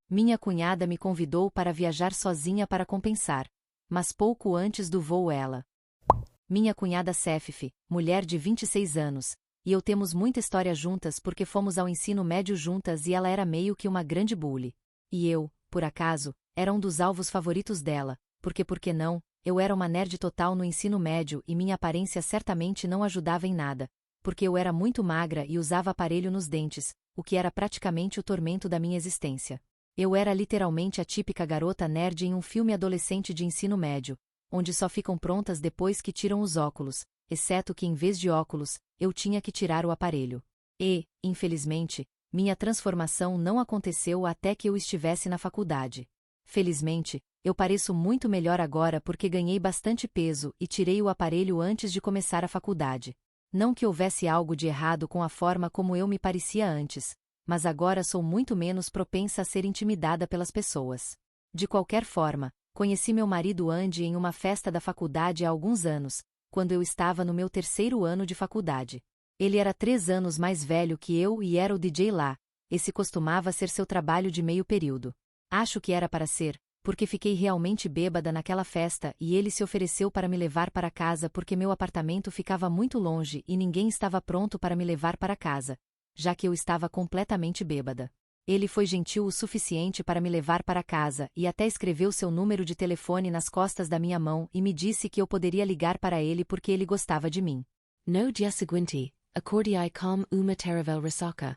Minha cunhada me convidou para viajar sozinha para compensar. Mas pouco antes do voo minha cunhada Sefif, mulher de 26 anos, e eu temos muita história juntas porque fomos ao ensino médio juntas e ela era meio que uma grande bully. E eu, por acaso, era um dos alvos favoritos dela, porque por que não, eu era uma nerd total no ensino médio e minha aparência certamente não ajudava em nada, porque eu era muito magra e usava aparelho nos dentes, o que era praticamente o tormento da minha existência. Eu era literalmente a típica garota nerd em um filme adolescente de ensino médio, onde só ficam prontas depois que tiram os óculos, exceto que em vez de óculos, eu tinha que tirar o aparelho. E, infelizmente, minha transformação não aconteceu até que eu estivesse na faculdade. Felizmente, eu pareço muito melhor agora porque ganhei bastante peso e tirei o aparelho antes de começar a faculdade. Não que houvesse algo de errado com a forma como eu me parecia antes, mas agora sou muito menos propensa a ser intimidada pelas pessoas. De qualquer forma, conheci meu marido Andy em uma festa da faculdade há alguns anos, quando eu estava no meu 3º ano de faculdade. Ele era 3 anos mais velho que eu e era o DJ lá, esse costumava ser seu trabalho de meio período. Acho que era para ser, porque fiquei realmente bêbada naquela festa e ele se ofereceu para me levar para casa porque meu apartamento ficava muito longe e ninguém estava pronto para me levar para casa, já que eu estava completamente bêbada. Ele foi gentil o suficiente para me levar para casa e até escreveu seu número de telefone nas costas da minha mão e me disse que eu poderia ligar para ele porque ele gostava de mim. No dia seguinte, acordei com uma terrível ressaca.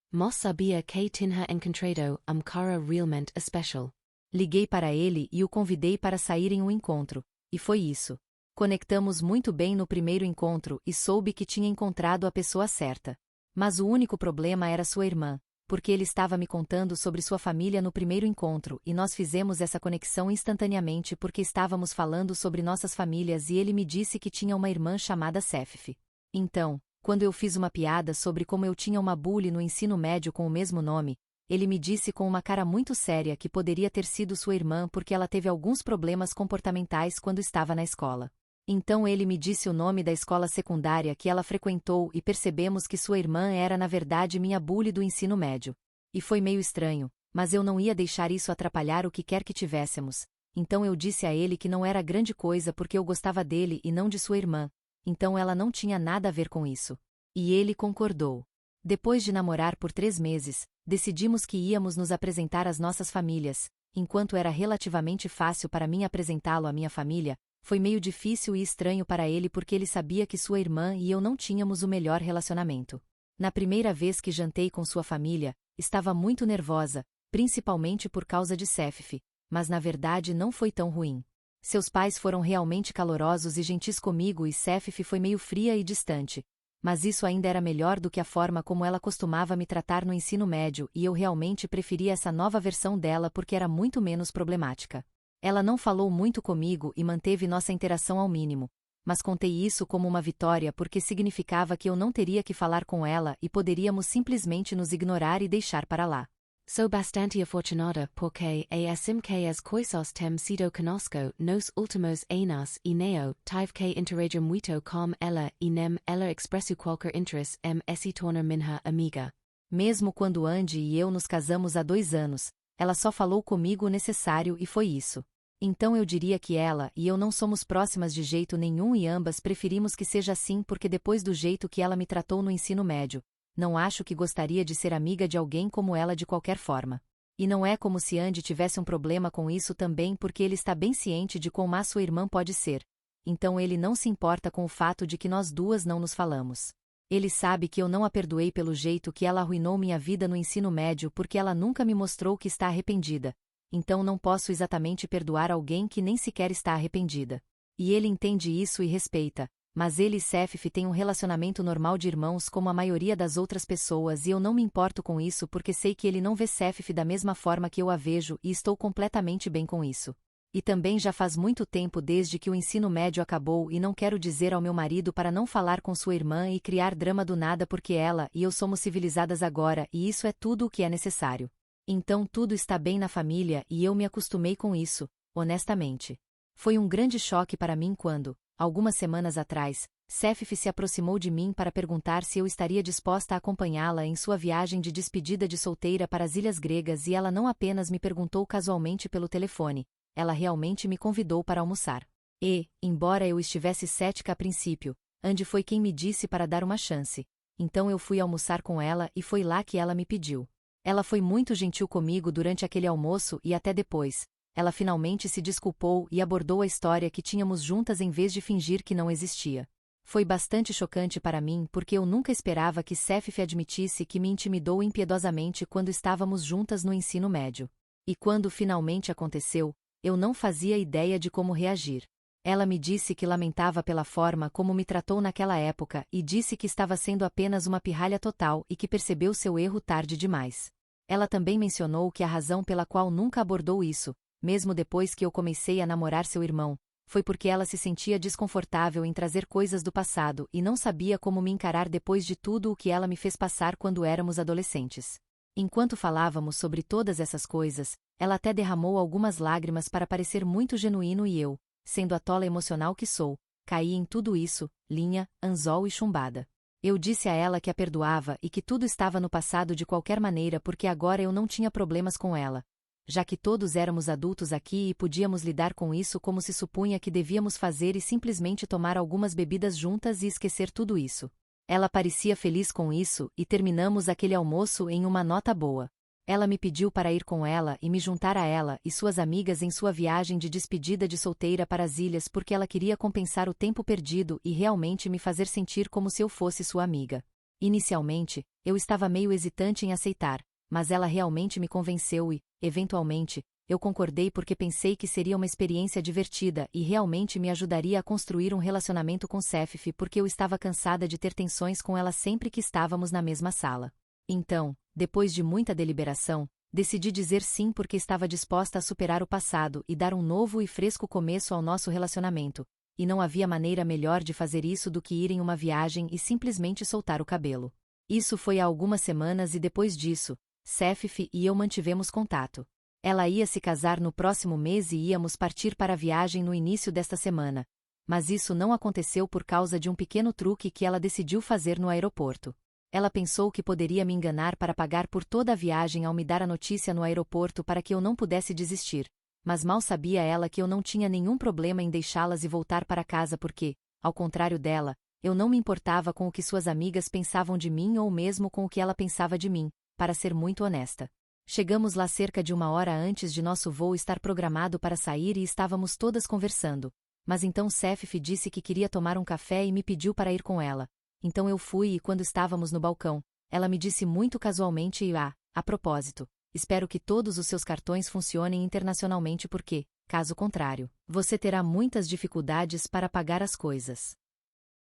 Mas sabia que tinha encontrado cara realmente especial. Liguei para ele e o convidei para sair em um encontro, e foi isso. Conectamos muito bem no primeiro encontro e soube que tinha encontrado a pessoa certa. Mas o único problema era sua irmã, porque ele estava me contando sobre sua família no primeiro encontro e nós fizemos essa conexão instantaneamente porque estávamos falando sobre nossas famílias e ele me disse que tinha uma irmã chamada Sefif. Então, quando eu fiz uma piada sobre como eu tinha uma bully no ensino médio com o mesmo nome, ele me disse com uma cara muito séria que poderia ter sido sua irmã porque ela teve alguns problemas comportamentais quando estava na escola. Então ele me disse o nome da escola secundária que ela frequentou e percebemos que sua irmã era na verdade minha bully do ensino médio. E foi meio estranho, mas eu não ia deixar isso atrapalhar o que quer que tivéssemos. Então eu disse a ele que não era grande coisa porque eu gostava dele e não de sua irmã. Então ela não tinha nada a ver com isso. E ele concordou. Depois de namorar por 3 meses, decidimos que íamos nos apresentar às nossas famílias. Enquanto era relativamente fácil para mim apresentá-lo à minha família, foi meio difícil e estranho para ele porque ele sabia que sua irmã e eu não tínhamos o melhor relacionamento. Na primeira vez que jantei com sua família, estava muito nervosa, principalmente por causa de Sefif, mas na verdade não foi tão ruim. Seus pais foram realmente calorosos e gentis comigo e Sefif foi meio fria e distante. Mas isso ainda era melhor do que a forma como ela costumava me tratar no ensino médio e eu realmente preferia essa nova versão dela porque era muito menos problemática. Ela não falou muito comigo e manteve nossa interação ao mínimo, mas contei isso como uma vitória porque significava que eu não teria que falar com ela e poderíamos simplesmente nos ignorar e deixar para lá. Sou bastante afortunada porque assim que as coisas têm sido conosco nos últimos anos e neo tive que interagir muito com ela e nem ela expresso qualquer interesse se tornar minha amiga. Mesmo quando Andy e eu nos casamos há 2 anos, ela só falou comigo o necessário e foi isso. Então eu diria que ela e eu não somos próximas de jeito nenhum e ambas preferimos que seja assim porque depois do jeito que ela me tratou no ensino médio, não acho que gostaria de ser amiga de alguém como ela de qualquer forma. E não é como se Andy tivesse um problema com isso também porque ele está bem ciente de quão má sua irmã pode ser. Então ele não se importa com o fato de que nós duas não nos falamos. Ele sabe que eu não a perdoei pelo jeito que ela arruinou minha vida no ensino médio porque ela nunca me mostrou que está arrependida. Então não posso exatamente perdoar alguém que nem sequer está arrependida. E ele entende isso e respeita, mas ele e Sefif têm um relacionamento normal de irmãos como a maioria das outras pessoas e eu não me importo com isso porque sei que ele não vê Sefif da mesma forma que eu a vejo e estou completamente bem com isso. E também já faz muito tempo desde que o ensino médio acabou e não quero dizer ao meu marido para não falar com sua irmã e criar drama do nada porque ela e eu somos civilizadas agora e isso é tudo o que é necessário. Então tudo está bem na família e eu me acostumei com isso, honestamente. Foi um grande choque para mim quando, algumas semanas atrás, Sefif se aproximou de mim para perguntar se eu estaria disposta a acompanhá-la em sua viagem de despedida de solteira para as Ilhas Gregas e ela não apenas me perguntou casualmente pelo telefone, ela realmente me convidou para almoçar. E, embora eu estivesse cética a princípio, Andy foi quem me disse para dar uma chance. Então eu fui almoçar com ela e foi lá que ela me pediu. Ela foi muito gentil comigo durante aquele almoço e até depois. Ela finalmente se desculpou e abordou a história que tínhamos juntas em vez de fingir que não existia. Foi bastante chocante para mim porque eu nunca esperava que Sefif admitisse que me intimidou impiedosamente quando estávamos juntas no ensino médio. E quando finalmente aconteceu, eu não fazia ideia de como reagir. Ela me disse que lamentava pela forma como me tratou naquela época e disse que estava sendo apenas uma pirralha total e que percebeu seu erro tarde demais. Ela também mencionou que a razão pela qual nunca abordou isso, mesmo depois que eu comecei a namorar seu irmão, foi porque ela se sentia desconfortável em trazer coisas do passado e não sabia como me encarar depois de tudo o que ela me fez passar quando éramos adolescentes. Enquanto falávamos sobre todas essas coisas, ela até derramou algumas lágrimas para parecer muito genuíno e eu, sendo a tola emocional que sou, caí em tudo isso, linha, anzol e chumbada. Eu disse a ela que a perdoava e que tudo estava no passado de qualquer maneira porque agora eu não tinha problemas com ela. Já que todos éramos adultos aqui e podíamos lidar com isso como se supunha que devíamos fazer e simplesmente tomar algumas bebidas juntas e esquecer tudo isso. Ela parecia feliz com isso e terminamos aquele almoço em uma nota boa. Ela me pediu para ir com ela e me juntar a ela e suas amigas em sua viagem de despedida de solteira para as ilhas porque ela queria compensar o tempo perdido e realmente me fazer sentir como se eu fosse sua amiga. Inicialmente, eu estava meio hesitante em aceitar, mas ela realmente me convenceu e, eventualmente, eu concordei porque pensei que seria uma experiência divertida e realmente me ajudaria a construir um relacionamento com Sefif porque eu estava cansada de ter tensões com ela sempre que estávamos na mesma sala. Então, depois de muita deliberação, decidi dizer sim porque estava disposta a superar o passado e dar um novo e fresco começo ao nosso relacionamento, e não havia maneira melhor de fazer isso do que ir em uma viagem e simplesmente soltar o cabelo. Isso foi há algumas semanas e depois disso, Sefif e eu mantivemos contato. Ela ia se casar no próximo mês e íamos partir para a viagem no início desta semana. Mas isso não aconteceu por causa de um pequeno truque que ela decidiu fazer no aeroporto. Ela pensou que poderia me enganar para pagar por toda a viagem ao me dar a notícia no aeroporto para que eu não pudesse desistir. Mas mal sabia ela que eu não tinha nenhum problema em deixá-las e voltar para casa porque, ao contrário dela, eu não me importava com o que suas amigas pensavam de mim ou mesmo com o que ela pensava de mim, para ser muito honesta. Chegamos lá cerca de 1 hora antes de nosso voo estar programado para sair e estávamos todas conversando. Mas então Sefif disse que queria tomar um café e me pediu para ir com ela. Então eu fui e quando estávamos no balcão, ela me disse muito casualmente a propósito, espero que todos os seus cartões funcionem internacionalmente porque, caso contrário, você terá muitas dificuldades para pagar as coisas.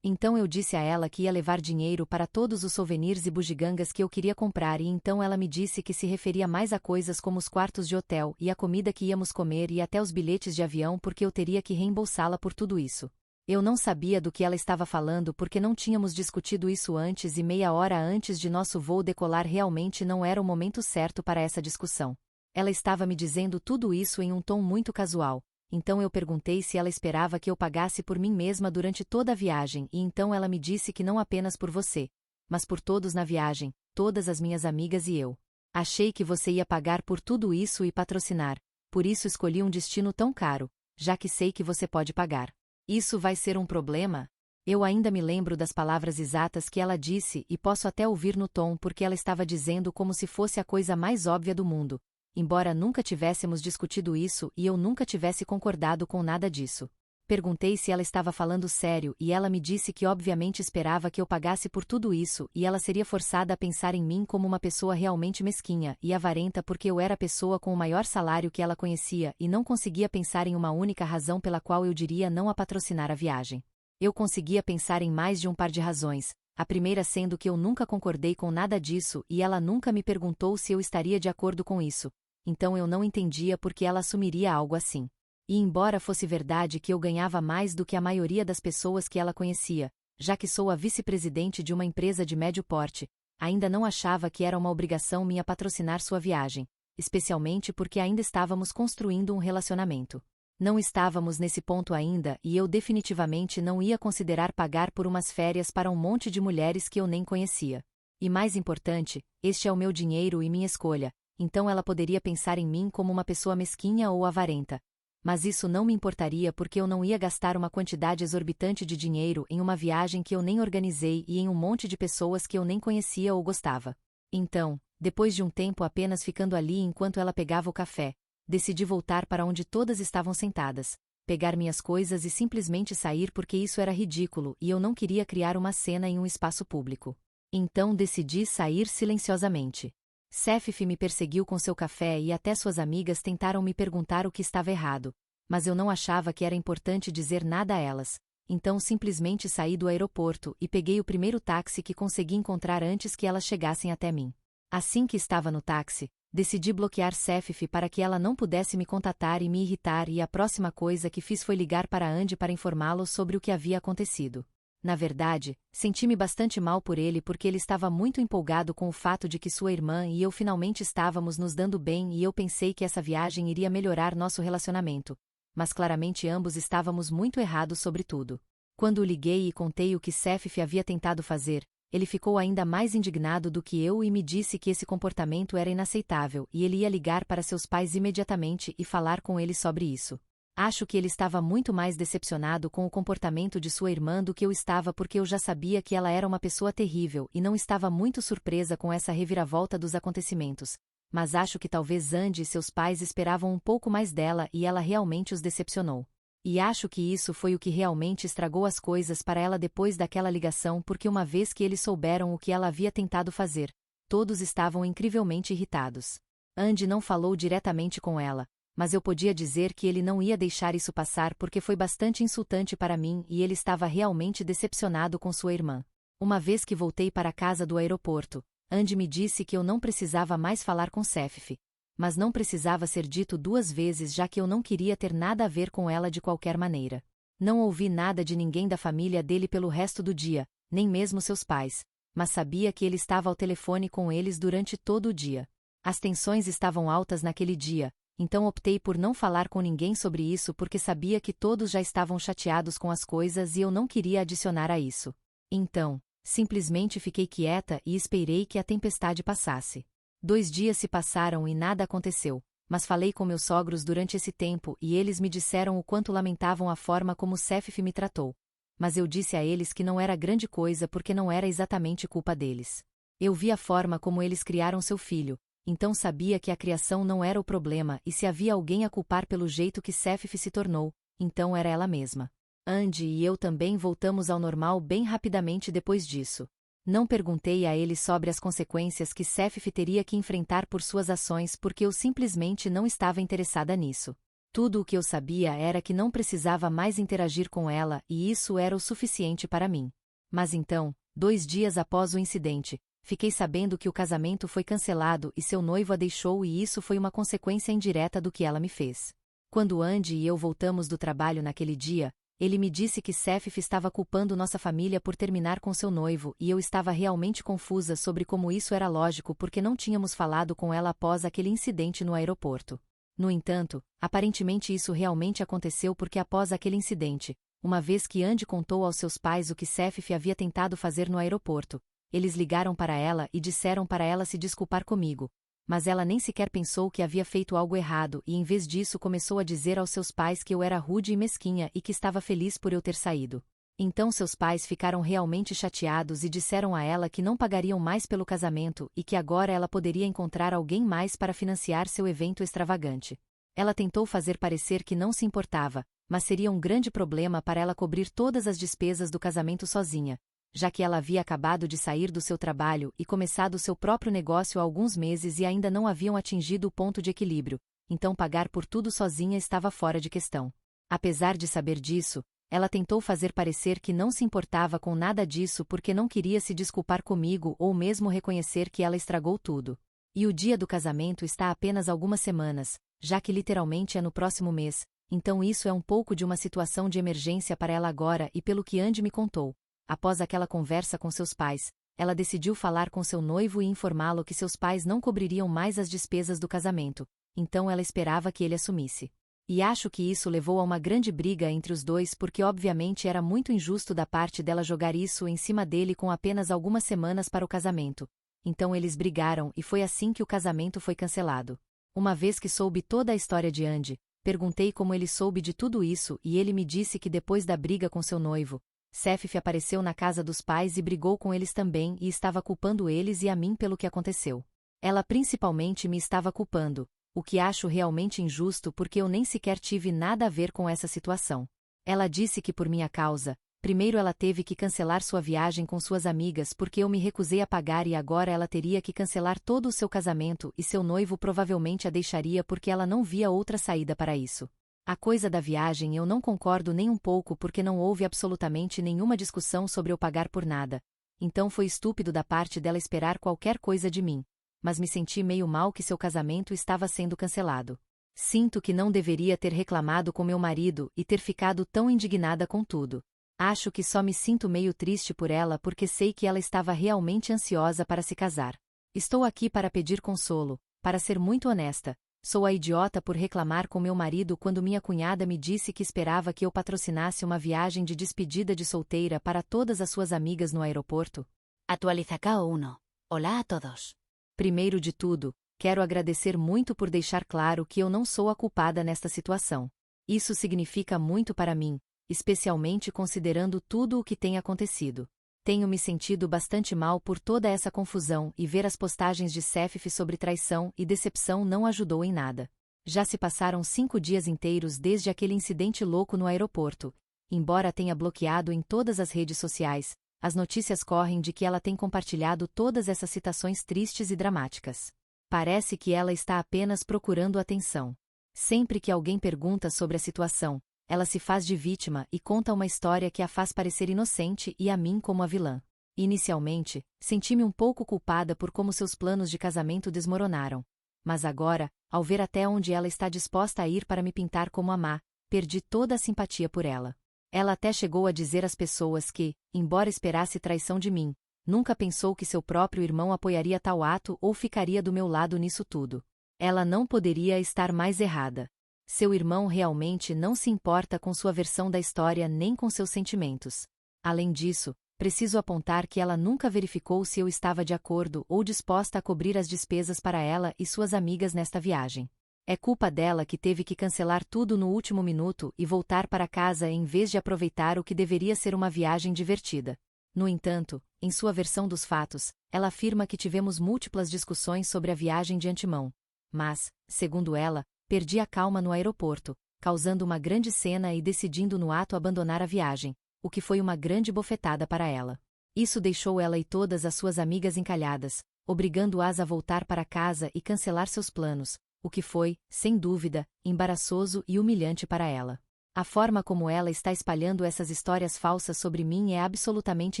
Então eu disse a ela que ia levar dinheiro para todos os souvenirs e bugigangas que eu queria comprar e então ela me disse que se referia mais a coisas como os quartos de hotel e a comida que íamos comer e até os bilhetes de avião porque eu teria que reembolsá-la por tudo isso. Eu não sabia do que ela estava falando porque não tínhamos discutido isso antes e 1/2 hora antes de nosso voo decolar realmente não era o momento certo para essa discussão. Ela estava me dizendo tudo isso em um tom muito casual, então eu perguntei se ela esperava que eu pagasse por mim mesma durante toda a viagem e então ela me disse que não apenas por você, mas por todos na viagem, todas as minhas amigas e eu. Achei que você ia pagar por tudo isso e patrocinar, por isso escolhi um destino tão caro, já que sei que você pode pagar. Isso vai ser um problema? Eu ainda me lembro das palavras exatas que ela disse e posso até ouvir no tom porque ela estava dizendo como se fosse a coisa mais óbvia do mundo, embora nunca tivéssemos discutido isso e eu nunca tivesse concordado com nada disso. Perguntei se ela estava falando sério e ela me disse que obviamente esperava que eu pagasse por tudo isso e ela seria forçada a pensar em mim como uma pessoa realmente mesquinha e avarenta porque eu era a pessoa com o maior salário que ela conhecia e não conseguia pensar em uma única razão pela qual eu diria não a patrocinar a viagem. Eu conseguia pensar em mais de um par de razões, a primeira sendo que eu nunca concordei com nada disso e ela nunca me perguntou se eu estaria de acordo com isso, então eu não entendia por que ela assumiria algo assim. E embora fosse verdade que eu ganhava mais do que a maioria das pessoas que ela conhecia, já que sou a vice-presidente de uma empresa de médio porte, ainda não achava que era uma obrigação minha patrocinar sua viagem, especialmente porque ainda estávamos construindo um relacionamento. Não estávamos nesse ponto ainda e eu definitivamente não ia considerar pagar por umas férias para um monte de mulheres que eu nem conhecia. E mais importante, este é o meu dinheiro e minha escolha, então ela poderia pensar em mim como uma pessoa mesquinha ou avarenta. Mas isso não me importaria porque eu não ia gastar uma quantidade exorbitante de dinheiro em uma viagem que eu nem organizei e em um monte de pessoas que eu nem conhecia ou gostava. Então, depois de um tempo apenas ficando ali enquanto ela pegava o café, decidi voltar para onde todas estavam sentadas, pegar minhas coisas e simplesmente sair porque isso era ridículo e eu não queria criar uma cena em um espaço público. Então decidi sair silenciosamente. Sefif me perseguiu com seu café e até suas amigas tentaram me perguntar o que estava errado, mas eu não achava que era importante dizer nada a elas, então simplesmente saí do aeroporto e peguei o primeiro táxi que consegui encontrar antes que elas chegassem até mim. Assim que estava no táxi, decidi bloquear Sefif para que ela não pudesse me contatar e me irritar e a próxima coisa que fiz foi ligar para Andy para informá-lo sobre o que havia acontecido. Na verdade, senti-me bastante mal por ele porque ele estava muito empolgado com o fato de que sua irmã e eu finalmente estávamos nos dando bem e eu pensei que essa viagem iria melhorar nosso relacionamento. Mas claramente ambos estávamos muito errados sobre tudo. Quando liguei e contei o que Sefif havia tentado fazer, ele ficou ainda mais indignado do que eu e me disse que esse comportamento era inaceitável e ele ia ligar para seus pais imediatamente e falar com eles sobre isso. Acho que ele estava muito mais decepcionado com o comportamento de sua irmã do que eu estava porque eu já sabia que ela era uma pessoa terrível e não estava muito surpresa com essa reviravolta dos acontecimentos. Mas acho que talvez Andy e seus pais esperavam um pouco mais dela e ela realmente os decepcionou. E acho que isso foi o que realmente estragou as coisas para ela depois daquela ligação porque uma vez que eles souberam o que ela havia tentado fazer, todos estavam incrivelmente irritados. Andy não falou diretamente com ela, mas eu podia dizer que ele não ia deixar isso passar porque foi bastante insultante para mim e ele estava realmente decepcionado com sua irmã. Uma vez que voltei para a casa do aeroporto, Andy me disse que eu não precisava mais falar com Sefif. Mas não precisava ser dito 2 vezes já que eu não queria ter nada a ver com ela de qualquer maneira. Não ouvi nada de ninguém da família dele pelo resto do dia, nem mesmo seus pais, mas sabia que ele estava ao telefone com eles durante todo o dia. As tensões estavam altas naquele dia, então optei por não falar com ninguém sobre isso porque sabia que todos já estavam chateados com as coisas e eu não queria adicionar a isso. Então, simplesmente fiquei quieta e esperei que a tempestade passasse. 2 dias se passaram e nada aconteceu, mas falei com meus sogros durante esse tempo e eles me disseram o quanto lamentavam a forma como Sefif me tratou. Mas eu disse a eles que não era grande coisa porque não era exatamente culpa deles. Eu vi a forma como eles criaram seu filho, então sabia que a criação não era o problema e se havia alguém a culpar pelo jeito que Sefif se tornou, então era ela mesma. Andy e eu também voltamos ao normal bem rapidamente depois disso. Não perguntei a ele sobre as consequências que Sefif teria que enfrentar por suas ações porque eu simplesmente não estava interessada nisso. Tudo o que eu sabia era que não precisava mais interagir com ela e isso era o suficiente para mim. Mas então, 2 dias após o incidente, fiquei sabendo que o casamento foi cancelado e seu noivo a deixou e isso foi uma consequência indireta do que ela me fez. Quando Andy e eu voltamos do trabalho naquele dia, ele me disse que Sefif estava culpando nossa família por terminar com seu noivo e eu estava realmente confusa sobre como isso era lógico porque não tínhamos falado com ela após aquele incidente no aeroporto. No entanto, aparentemente isso realmente aconteceu porque após aquele incidente, uma vez que Andy contou aos seus pais o que Sefif havia tentado fazer no aeroporto, eles ligaram para ela e disseram para ela se desculpar comigo. Mas ela nem sequer pensou que havia feito algo errado e em vez disso começou a dizer aos seus pais que eu era rude e mesquinha e que estava feliz por eu ter saído. Então seus pais ficaram realmente chateados e disseram a ela que não pagariam mais pelo casamento e que agora ela poderia encontrar alguém mais para financiar seu evento extravagante. Ela tentou fazer parecer que não se importava, mas seria um grande problema para ela cobrir todas as despesas do casamento sozinha, já que ela havia acabado de sair do seu trabalho e começado seu próprio negócio há alguns meses e ainda não haviam atingido o ponto de equilíbrio, então pagar por tudo sozinha estava fora de questão. Apesar de saber disso, ela tentou fazer parecer que não se importava com nada disso porque não queria se desculpar comigo ou mesmo reconhecer que ela estragou tudo. E o dia do casamento está a apenas algumas semanas, já que literalmente é no próximo mês, então isso é um pouco de uma situação de emergência para ela agora e pelo que Andy me contou. Após aquela conversa com seus pais, ela decidiu falar com seu noivo e informá-lo que seus pais não cobririam mais as despesas do casamento, então ela esperava que ele assumisse. E acho que isso levou a uma grande briga entre os dois porque obviamente era muito injusto da parte dela jogar isso em cima dele com apenas algumas semanas para o casamento. Então eles brigaram e foi assim que o casamento foi cancelado. Uma vez que soube toda a história de Andy, perguntei como ele soube de tudo isso e ele me disse que depois da briga com seu noivo, Sefif apareceu na casa dos pais e brigou com eles também e estava culpando eles e a mim pelo que aconteceu. Ela principalmente me estava culpando, o que acho realmente injusto porque eu nem sequer tive nada a ver com essa situação. Ela disse que por minha causa, primeiro ela teve que cancelar sua viagem com suas amigas porque eu me recusei a pagar e agora ela teria que cancelar todo o seu casamento e seu noivo provavelmente a deixaria porque ela não via outra saída para isso. A coisa da viagem eu não concordo nem um pouco porque não houve absolutamente nenhuma discussão sobre eu pagar por nada. Então foi estúpido da parte dela esperar qualquer coisa de mim. Mas me senti meio mal que seu casamento estava sendo cancelado. Sinto que não deveria ter reclamado com meu marido e ter ficado tão indignada com tudo. Acho que só me sinto meio triste por ela porque sei que ela estava realmente ansiosa para se casar. Estou aqui para pedir consolo, para ser muito honesta. Sou a idiota por reclamar com meu marido quando minha cunhada me disse que esperava que eu patrocinasse uma viagem de despedida de solteira para todas as suas amigas no aeroporto. Actualizacao 1. Olá a todos. Primeiro de tudo, quero agradecer muito por deixar claro que eu não sou a culpada nesta situação. Isso significa muito para mim, especialmente considerando tudo o que tem acontecido. Tenho me sentido bastante mal por toda essa confusão e ver as postagens de Sefif sobre traição e decepção não ajudou em nada. Já se passaram 5 dias inteiros desde aquele incidente louco no aeroporto. Embora tenha bloqueado em todas as redes sociais, as notícias correm de que ela tem compartilhado todas essas citações tristes e dramáticas. Parece que ela está apenas procurando atenção. Sempre que alguém pergunta sobre a situação, ela se faz de vítima e conta uma história que a faz parecer inocente e a mim como a vilã. Inicialmente, senti-me um pouco culpada por como seus planos de casamento desmoronaram. Mas agora, ao ver até onde ela está disposta a ir para me pintar como a má, perdi toda a simpatia por ela. Ela até chegou a dizer às pessoas que, embora esperasse traição de mim, nunca pensou que seu próprio irmão apoiaria tal ato ou ficaria do meu lado nisso tudo. Ela não poderia estar mais errada. Seu irmão realmente não se importa com sua versão da história nem com seus sentimentos. Além disso, preciso apontar que ela nunca verificou se eu estava de acordo ou disposta a cobrir as despesas para ela e suas amigas nesta viagem. É culpa dela que teve que cancelar tudo no último minuto e voltar para casa em vez de aproveitar o que deveria ser uma viagem divertida. No entanto, em sua versão dos fatos, ela afirma que tivemos múltiplas discussões sobre a viagem de antemão. Mas, segundo ela, perdi a calma no aeroporto, causando uma grande cena e decidindo no ato abandonar a viagem, o que foi uma grande bofetada para ela. Isso deixou ela e todas as suas amigas encalhadas, obrigando-as a voltar para casa e cancelar seus planos, o que foi, sem dúvida, embaraçoso e humilhante para ela. A forma como ela está espalhando essas histórias falsas sobre mim é absolutamente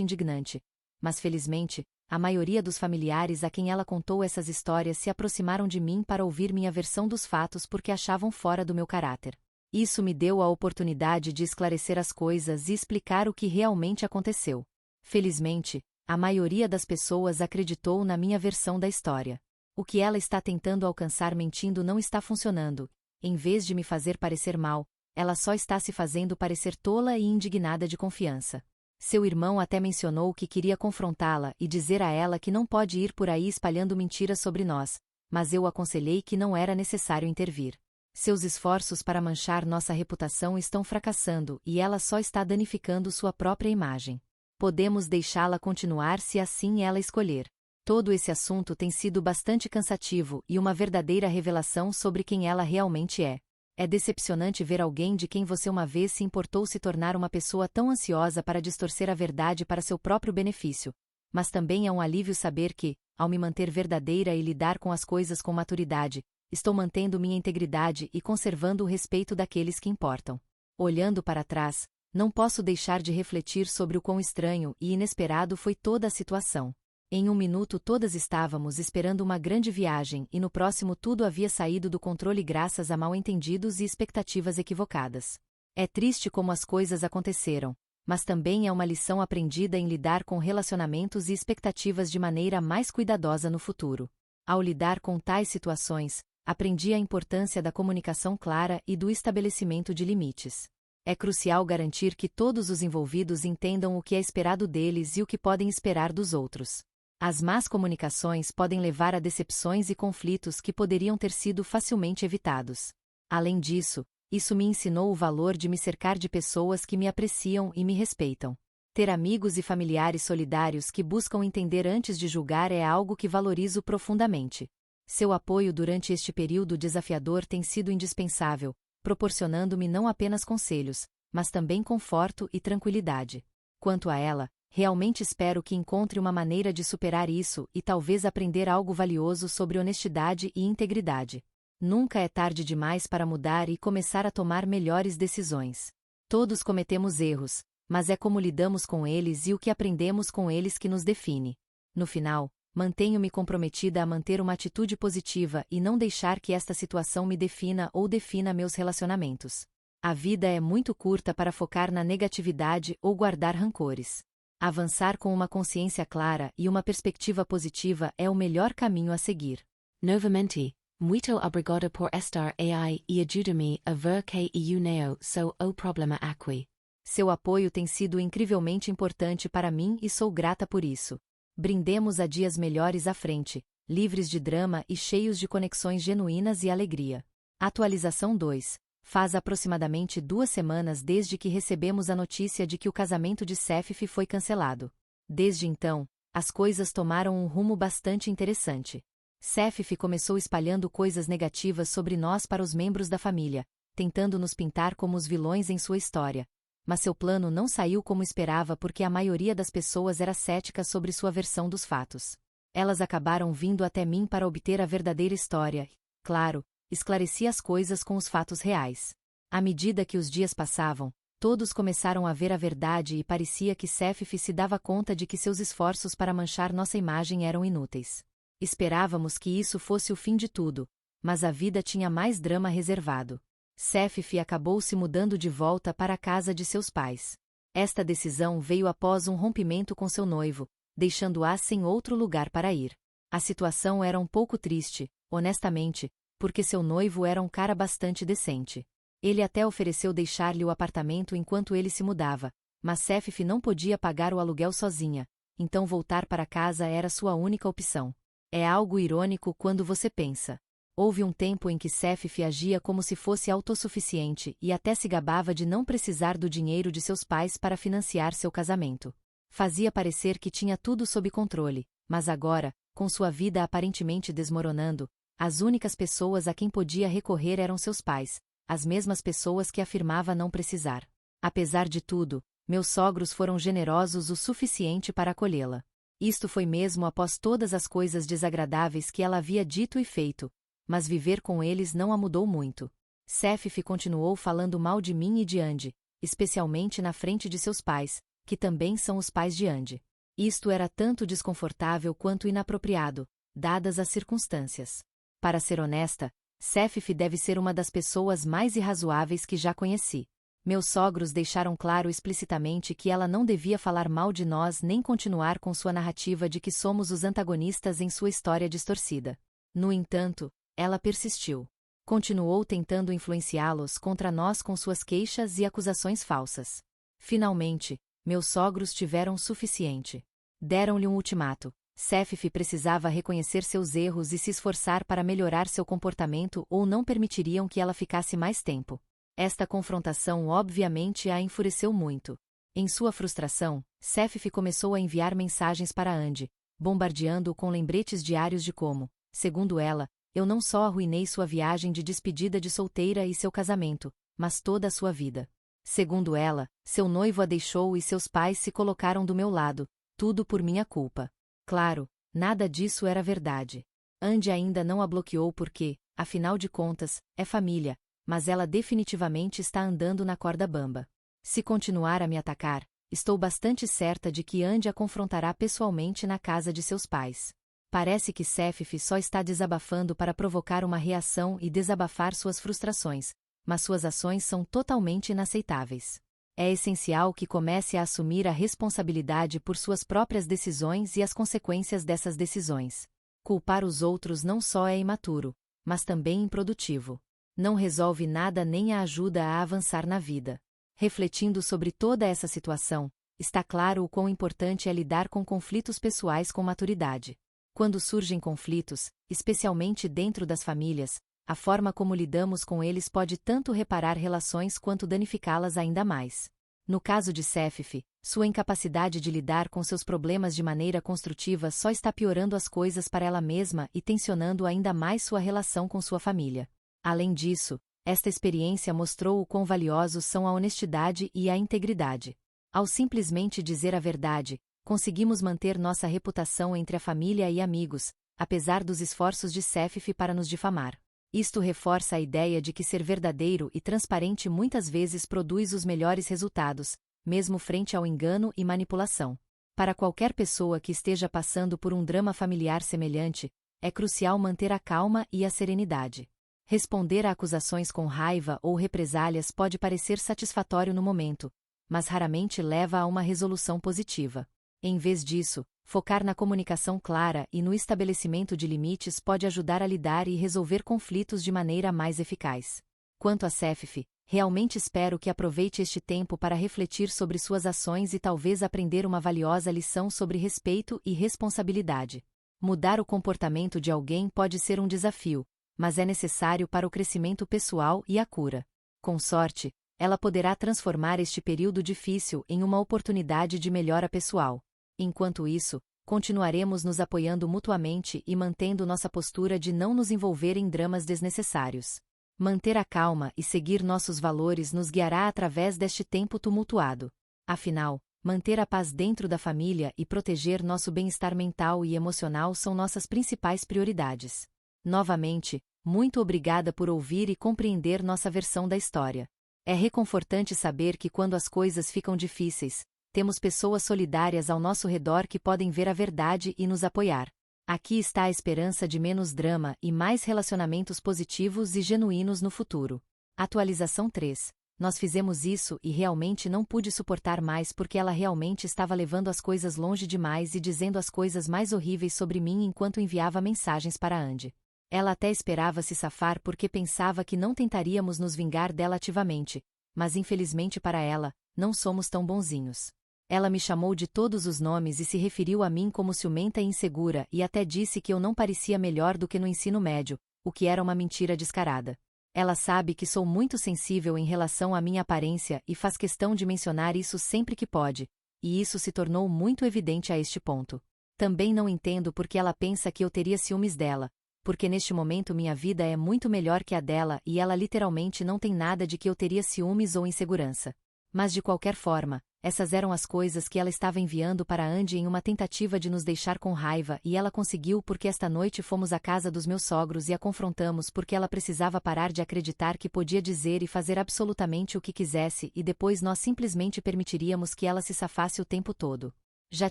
indignante. Mas felizmente, a maioria dos familiares a quem ela contou essas histórias se aproximaram de mim para ouvir minha versão dos fatos porque achavam fora do meu caráter. Isso me deu a oportunidade de esclarecer as coisas e explicar o que realmente aconteceu. Felizmente, a maioria das pessoas acreditou na minha versão da história. O que ela está tentando alcançar mentindo não está funcionando. Em vez de me fazer parecer mal, ela só está se fazendo parecer tola e indignada de confiança. Seu irmão até mencionou que queria confrontá-la e dizer a ela que não pode ir por aí espalhando mentiras sobre nós, mas eu aconselhei que não era necessário intervir. Seus esforços para manchar nossa reputação estão fracassando e ela só está danificando sua própria imagem. Podemos deixá-la continuar se assim ela escolher. Todo esse assunto tem sido bastante cansativo e uma verdadeira revelação sobre quem ela realmente é. É decepcionante ver alguém de quem você uma vez se importou se tornar uma pessoa tão ansiosa para distorcer a verdade para seu próprio benefício. Mas também é um alívio saber que, ao me manter verdadeira e lidar com as coisas com maturidade, estou mantendo minha integridade e conservando o respeito daqueles que importam. Olhando para trás, não posso deixar de refletir sobre o quão estranho e inesperado foi toda a situação. Em um minuto todas estávamos esperando uma grande viagem e no próximo tudo havia saído do controle graças a mal-entendidos e expectativas equivocadas. É triste como as coisas aconteceram, mas também é uma lição aprendida em lidar com relacionamentos e expectativas de maneira mais cuidadosa no futuro. Ao lidar com tais situações, aprendi a importância da comunicação clara e do estabelecimento de limites. É crucial garantir que todos os envolvidos entendam o que é esperado deles e o que podem esperar dos outros. As más comunicações podem levar a decepções e conflitos que poderiam ter sido facilmente evitados. Além disso, isso me ensinou o valor de me cercar de pessoas que me apreciam e me respeitam. Ter amigos e familiares solidários que buscam entender antes de julgar é algo que valorizo profundamente. Seu apoio durante este período desafiador tem sido indispensável, proporcionando-me não apenas conselhos, mas também conforto e tranquilidade. Quanto a ela, realmente espero que encontre uma maneira de superar isso e talvez aprender algo valioso sobre honestidade e integridade. Nunca é tarde demais para mudar e começar a tomar melhores decisões. Todos cometemos erros, mas é como lidamos com eles e o que aprendemos com eles que nos define. No final, mantenho-me comprometida a manter uma atitude positiva e não deixar que esta situação me defina ou defina meus relacionamentos. A vida é muito curta para focar na negatividade ou guardar rancores. Avançar com uma consciência clara e uma perspectiva positiva é o melhor caminho a seguir. Novamente, muito obrigado por estar aí e ajudar-me a ver que eu não sou o problema aqui. Seu apoio tem sido incrivelmente importante para mim e sou grata por isso. Brindemos a dias melhores à frente, livres de drama e cheios de conexões genuínas e alegria. Atualização 2. Faz aproximadamente 2 semanas desde que recebemos a notícia de que o casamento de Sefif foi cancelado. Desde então, as coisas tomaram um rumo bastante interessante. Sefif começou espalhando coisas negativas sobre nós para os membros da família, tentando nos pintar como os vilões em sua história. Mas seu plano não saiu como esperava porque a maioria das pessoas era cética sobre sua versão dos fatos. Elas acabaram vindo até mim para obter a verdadeira história e, claro, esclareci as coisas com os fatos reais. À medida que os dias passavam, todos começaram a ver a verdade e parecia que Sefif se dava conta de que seus esforços para manchar nossa imagem eram inúteis. Esperávamos que isso fosse o fim de tudo, mas a vida tinha mais drama reservado. Sefif acabou se mudando de volta para a casa de seus pais. Esta decisão veio após um rompimento com seu noivo, deixando-a sem outro lugar para ir. A situação era um pouco triste, honestamente, porque seu noivo era um cara bastante decente. Ele até ofereceu deixar-lhe o apartamento enquanto ele se mudava, mas Sefif não podia pagar o aluguel sozinha, então voltar para casa era sua única opção. É algo irônico quando você pensa. Houve um tempo em que Sefif agia como se fosse autossuficiente e até se gabava de não precisar do dinheiro de seus pais para financiar seu casamento. Fazia parecer que tinha tudo sob controle, mas agora, com sua vida aparentemente desmoronando, as únicas pessoas a quem podia recorrer eram seus pais, as mesmas pessoas que afirmava não precisar. Apesar de tudo, meus sogros foram generosos o suficiente para acolhê-la. Isto foi mesmo após todas as coisas desagradáveis que ela havia dito e feito, mas viver com eles não a mudou muito. Sefif continuou falando mal de mim e de Andy, especialmente na frente de seus pais, que também são os pais de Andy. Isto era tanto desconfortável quanto inapropriado, dadas as circunstâncias. Para ser honesta, Sefif deve ser uma das pessoas mais irrazoáveis que já conheci. Meus sogros deixaram claro explicitamente que ela não devia falar mal de nós nem continuar com sua narrativa de que somos os antagonistas em sua história distorcida. No entanto, ela persistiu. Continuou tentando influenciá-los contra nós com suas queixas e acusações falsas. Finalmente, meus sogros tiveram o suficiente. Deram-lhe um ultimato. Sefif precisava reconhecer seus erros e se esforçar para melhorar seu comportamento ou não permitiriam que ela ficasse mais tempo. Esta confrontação obviamente a enfureceu muito. Em sua frustração, Sefif começou a enviar mensagens para Andy, bombardeando-o com lembretes diários de como, segundo ela, eu não só arruinei sua viagem de despedida de solteira e seu casamento, mas toda a sua vida. Segundo ela, seu noivo a deixou e seus pais se colocaram do meu lado, tudo por minha culpa. Claro, nada disso era verdade. Andy ainda não a bloqueou porque, afinal de contas, é família, mas ela definitivamente está andando na corda bamba. Se continuar a me atacar, estou bastante certa de que Andy a confrontará pessoalmente na casa de seus pais. Parece que Sefif só está desabafando para provocar uma reação e desabafar suas frustrações, mas suas ações são totalmente inaceitáveis. É essencial que comece a assumir a responsabilidade por suas próprias decisões e as consequências dessas decisões. Culpar os outros não só é imaturo, mas também improdutivo. Não resolve nada nem a ajuda a avançar na vida. Refletindo sobre toda essa situação, está claro o quão importante é lidar com conflitos pessoais com maturidade. Quando surgem conflitos, especialmente dentro das famílias, a forma como lidamos com eles pode tanto reparar relações quanto danificá-las ainda mais. No caso de Sefif, sua incapacidade de lidar com seus problemas de maneira construtiva só está piorando as coisas para ela mesma e tensionando ainda mais sua relação com sua família. Além disso, esta experiência mostrou o quão valiosos são a honestidade e a integridade. Ao simplesmente dizer a verdade, conseguimos manter nossa reputação entre a família e amigos, apesar dos esforços de Sefif para nos difamar. Isto reforça a ideia de que ser verdadeiro e transparente muitas vezes produz os melhores resultados, mesmo frente ao engano e manipulação. Para qualquer pessoa que esteja passando por um drama familiar semelhante, é crucial manter a calma e a serenidade. Responder a acusações com raiva ou represálias pode parecer satisfatório no momento, mas raramente leva a uma resolução positiva. Em vez disso, focar na comunicação clara e no estabelecimento de limites pode ajudar a lidar e resolver conflitos de maneira mais eficaz. Quanto a Sefif, realmente espero que aproveite este tempo para refletir sobre suas ações e talvez aprender uma valiosa lição sobre respeito e responsabilidade. Mudar o comportamento de alguém pode ser um desafio, mas é necessário para o crescimento pessoal e a cura. Com sorte, ela poderá transformar este período difícil em uma oportunidade de melhora pessoal. Enquanto isso, continuaremos nos apoiando mutuamente e mantendo nossa postura de não nos envolver em dramas desnecessários. Manter a calma e seguir nossos valores nos guiará através deste tempo tumultuado. Afinal, manter a paz dentro da família e proteger nosso bem-estar mental e emocional são nossas principais prioridades. Novamente, muito obrigada por ouvir e compreender nossa versão da história. É reconfortante saber que quando as coisas ficam difíceis, temos pessoas solidárias ao nosso redor que podem ver a verdade e nos apoiar. Aqui está a esperança de menos drama e mais relacionamentos positivos e genuínos no futuro. Atualização 3. Nós fizemos isso e realmente não pude suportar mais porque ela realmente estava levando as coisas longe demais e dizendo as coisas mais horríveis sobre mim enquanto enviava mensagens para Andy. Ela até esperava se safar porque pensava que não tentaríamos nos vingar dela ativamente, mas infelizmente para ela, não somos tão bonzinhos. Ela me chamou de todos os nomes e se referiu a mim como ciumenta e insegura e até disse que eu não parecia melhor do que no ensino médio, o que era uma mentira descarada. Ela sabe que sou muito sensível em relação à minha aparência e faz questão de mencionar isso sempre que pode, e isso se tornou muito evidente a este ponto. Também não entendo por que ela pensa que eu teria ciúmes dela, porque neste momento minha vida é muito melhor que a dela e ela literalmente não tem nada de que eu teria ciúmes ou insegurança. Mas de qualquer forma, essas eram as coisas que ela estava enviando para Andy em uma tentativa de nos deixar com raiva e ela conseguiu porque esta noite fomos à casa dos meus sogros e a confrontamos porque ela precisava parar de acreditar que podia dizer e fazer absolutamente o que quisesse e depois nós simplesmente permitiríamos que ela se safasse o tempo todo. Já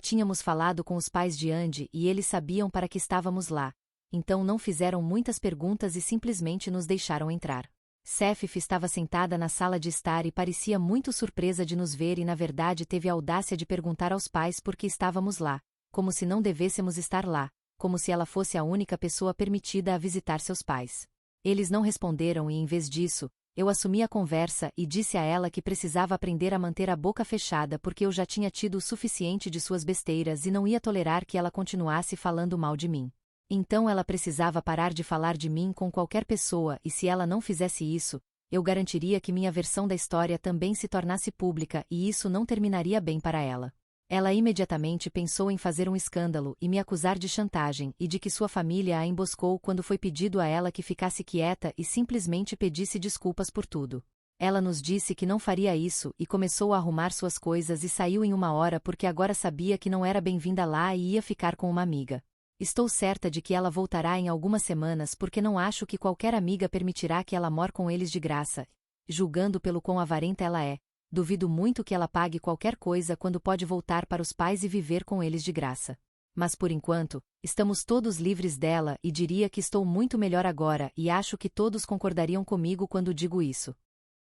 tínhamos falado com os pais de Andy e eles sabiam para que estávamos lá, então não fizeram muitas perguntas e simplesmente nos deixaram entrar. Sefif estava sentada na sala de estar e parecia muito surpresa de nos ver e na verdade teve a audácia de perguntar aos pais por que estávamos lá, como se não devêssemos estar lá, como se ela fosse a única pessoa permitida a visitar seus pais. Eles não responderam e em vez disso, eu assumi a conversa e disse a ela que precisava aprender a manter a boca fechada porque eu já tinha tido o suficiente de suas besteiras e não ia tolerar que ela continuasse falando mal de mim. Então ela precisava parar de falar de mim com qualquer pessoa e se ela não fizesse isso, eu garantiria que minha versão da história também se tornasse pública e isso não terminaria bem para ela. Ela imediatamente pensou em fazer um escândalo e me acusar de chantagem e de que sua família a emboscou quando foi pedido a ela que ficasse quieta e simplesmente pedisse desculpas por tudo. Ela nos disse que não faria isso e começou a arrumar suas coisas e saiu em uma hora porque agora sabia que não era bem-vinda lá e ia ficar com uma amiga. Estou certa de que ela voltará em algumas semanas porque não acho que qualquer amiga permitirá que ela more com eles de graça. Julgando pelo quão avarenta ela é, duvido muito que ela pague qualquer coisa quando pode voltar para os pais e viver com eles de graça. Mas por enquanto, estamos todos livres dela e diria que estou muito melhor agora e acho que todos concordariam comigo quando digo isso.